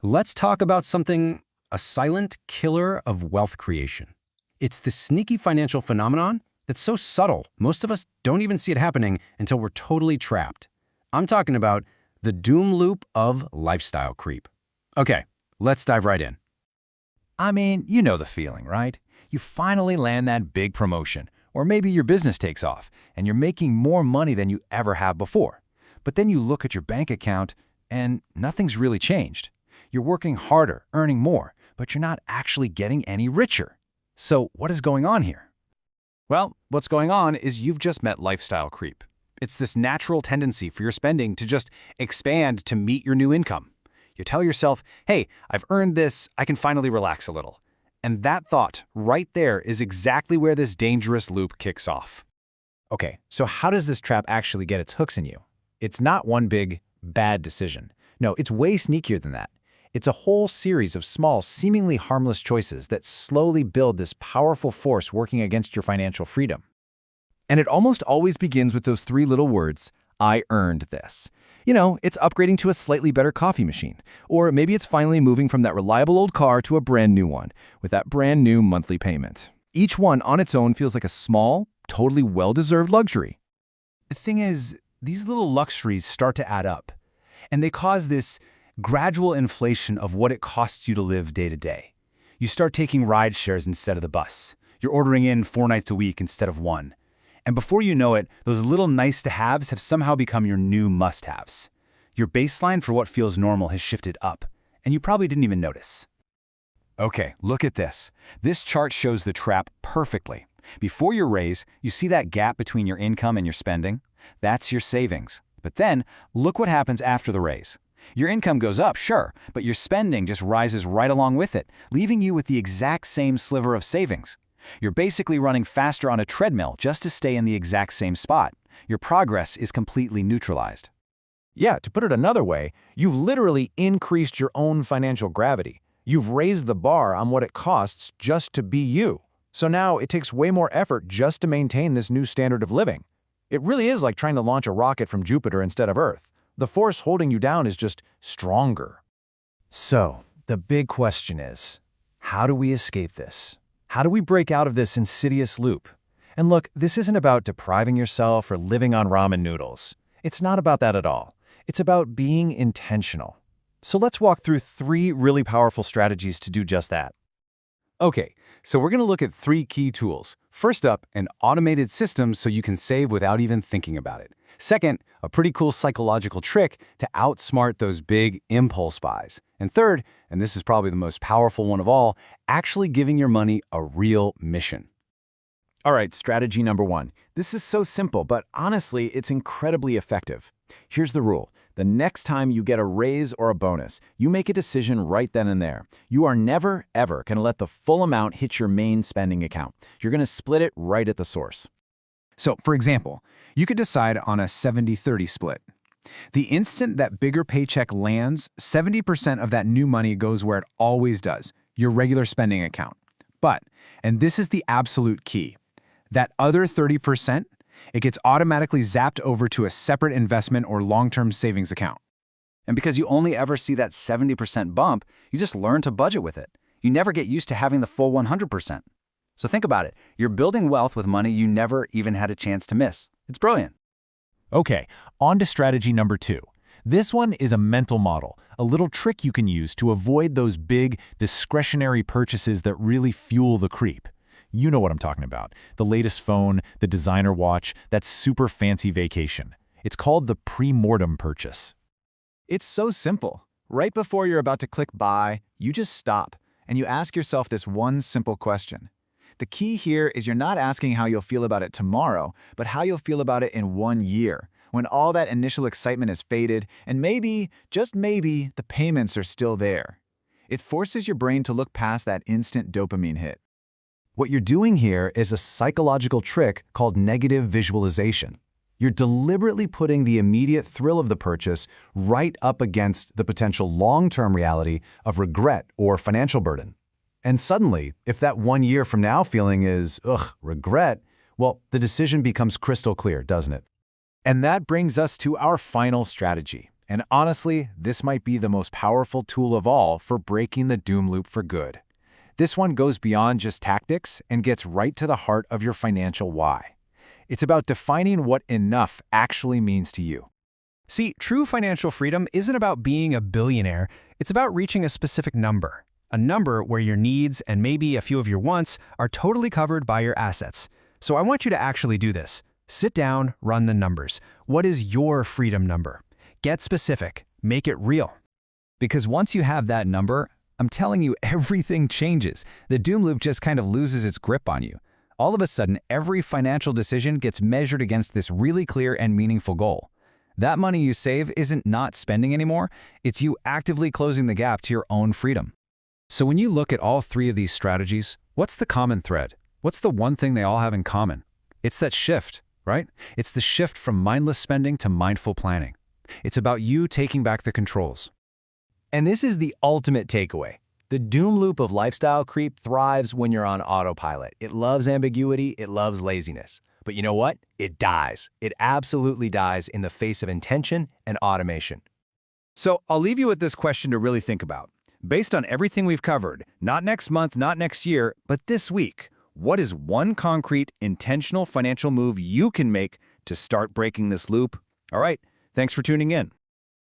Let's talk about a silent killer of wealth creation. It's the sneaky financial phenomenon that's so subtle, most of us don't even see it happening until we're totally trapped. I'm talking about the doom loop of lifestyle creep. Okay, let's dive right in. I mean, you know the feeling, right? You finally land that big promotion, or maybe your business takes off, and you're making more money than you ever have before. But then you look at your bank account, and nothing's really changed. You're working harder, earning more, but you're not actually getting any richer. So what is going on here? Well, what's going on is you've just met lifestyle creep. It's this natural tendency for your spending to just expand to meet your new income. You tell yourself, hey, I've earned this, I can finally relax a little. And that thought right there is exactly where this dangerous loop kicks off. Okay, so how does this trap actually get its hooks in you? It's not one big, bad decision. No, it's way sneakier than that. It's a whole series of small, seemingly harmless choices that slowly build this powerful force working against your financial freedom. And it almost always begins with those three little words, I earned this. You know, it's upgrading to a slightly better coffee machine. Or maybe it's finally moving from that reliable old car to a brand new one, with that brand new monthly payment. Each one on its own feels like a small, totally well-deserved luxury. The thing is, these little luxuries start to add up, and they cause this gradual inflation of what it costs you to live day to day. You start taking ride shares instead of the bus. You're ordering in 4 nights a week instead of 1. And before you know it, those little nice-to-haves have somehow become your new must-haves. Your baseline for what feels normal has shifted up, and you probably didn't even notice. Okay, look at this. This chart shows the trap perfectly. Before your raise, you see that gap between your income and your spending? That's your savings. But then, look what happens after the raise. Your income goes up, sure, but your spending just rises right along with it, leaving you with the exact same sliver of savings. You're basically running faster on a treadmill just to stay in the exact same spot. Your progress is completely neutralized. Yeah, to put it another way, you've literally increased your own financial gravity. You've raised the bar on what it costs just to be you. So now it takes way more effort just to maintain this new standard of living. It really is like trying to launch a rocket from Jupiter instead of Earth. The force holding you down is just stronger. So, the big question is, how do we escape this? How do we break out of this insidious loop? And look, this isn't about depriving yourself or living on ramen noodles. It's not about that at all. It's about being intentional. So let's walk through 3 really powerful strategies to do just that. Okay, so we're going to look at 3 key tools. First up, an automated system so you can save without even thinking about it. Second, a pretty cool psychological trick to outsmart those big impulse buys. And third, and this is probably the most powerful one of all, actually giving your money a real mission. All right, strategy number 1. This is so simple, but honestly, it's incredibly effective. Here's the rule. The next time you get a raise or a bonus, you make a decision right then and there. You are never, ever going to let the full amount hit your main spending account. You're going to split it right at the source. So, for example, you could decide on a 70-30 split. The instant that bigger paycheck lands, 70% of that new money goes where it always does, your regular spending account. But, and this is the absolute key, that other 30%, it gets automatically zapped over to a separate investment or long-term savings account. And because you only ever see that 70% bump, you just learn to budget with it. You never get used to having the full 100%. So think about it. You're building wealth with money you never even had a chance to miss. It's brilliant. Okay, on to strategy number 2. This one is a mental model, a little trick you can use to avoid those big, discretionary purchases that really fuel the creep. You know what I'm talking about. The latest phone, the designer watch, that super fancy vacation. It's called the premortem purchase. It's so simple. Right before you're about to click buy, you just stop and you ask yourself this one simple question. The key here is you're not asking how you'll feel about it tomorrow, but how you'll feel about it in 1 year, when all that initial excitement has faded and maybe, just maybe, the payments are still there. It forces your brain to look past that instant dopamine hit. What you're doing here is a psychological trick called negative visualization. You're deliberately putting the immediate thrill of the purchase right up against the potential long-term reality of regret or financial burden. And suddenly, if that 1 year from now feeling is, regret, well, the decision becomes crystal clear, doesn't it? And that brings us to our final strategy. And honestly, this might be the most powerful tool of all for breaking the doom loop for good. This one goes beyond just tactics and gets right to the heart of your financial why. It's about defining what enough actually means to you. See, true financial freedom isn't about being a billionaire. It's about reaching a specific number. A number where your needs and maybe a few of your wants are totally covered by your assets. So I want you to actually do this. Sit down, run the numbers. What is your freedom number? Get specific. Make it real. Because once you have that number, I'm telling you, everything changes. The doom loop just kind of loses its grip on you. All of a sudden, every financial decision gets measured against this really clear and meaningful goal. That money you save isn't not spending anymore, it's you actively closing the gap to your own freedom. So when you look at all three of these strategies, what's the common thread? What's the one thing they all have in common? It's that shift, right? It's the shift from mindless spending to mindful planning. It's about you taking back the controls. And this is the ultimate takeaway. The doom loop of lifestyle creep thrives when you're on autopilot. It loves ambiguity, it loves laziness. But you know what? It dies. It absolutely dies in the face of intention and automation. So I'll leave you with this question to really think about. Based on everything we've covered, not next month, not next year, but this week, what is one concrete, intentional financial move you can make to start breaking this loop? All right, thanks for tuning in.